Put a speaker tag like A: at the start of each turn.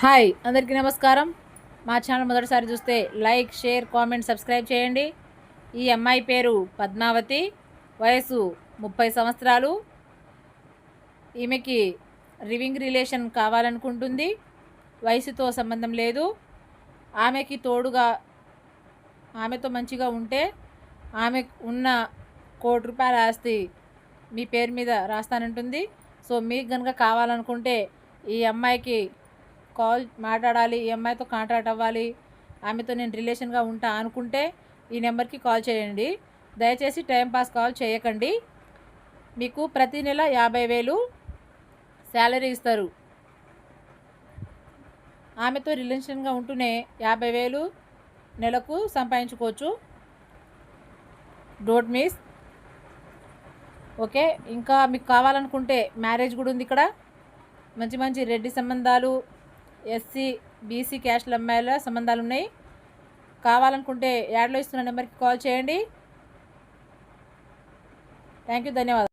A: Hi అందరికీ నమస్కారం. మా ఛానల్ మొదటిసారి చూస్తే లైక్, షేర్, కామెంట్, సబ్స్క్రైబ్ చేయండి. ఈ అమ్మాయి పేరు పద్మావతి, వయసు 30 సంవత్సరాలు. ఈమెకి లివింగ్ రిలేషన్ కావాలనుకుంటుంది. వయసుతో సంబంధం లేదు. ఆమెకి తోడుగా ఆమెతో మంచిగా ఉంటే ఆమె ఉన్న ₹1,00,00,000 ఆస్తి మీ పేరు మీద రాస్తానంటుంది. సో మీకు కనుక కావాలనుకుంటే ఈ అమ్మాయికి కాల్ మాట్లాడాలి, ఈ అమ్మాయితో కాంటాక్ట్ అవ్వాలి, ఆమెతో నేను రిలేషన్గా ఉంటా అనుకుంటే ఈ నెంబర్కి కాల్ చేయండి. దయచేసి టైంపాస్ కాల్ చేయకండి. మీకు ప్రతి నెల 50,000 శాలరీ ఇస్తారు. ఆమెతో రిలేషన్గా ఉంటూనే 50,000 నెలకు సంపాదించుకోవచ్చు. Don't miss. ఓకే, ఇంకా మీకు కావాలనుకుంటే మ్యారేజ్ కూడా ఉంది ఇక్కడ. మంచి మంచి రెడ్డి సంబంధాలు, ఎస్సీ, బీసీ క్యాస్ట్ల అమ్మాయిల సంబంధాలు ఉన్నాయి. కావాలనుకుంటే యాడ్లో ఇస్తున్న నెంబర్కి కాల్ చేయండి. థ్యాంక్ యూ, ధన్యవాదాలు.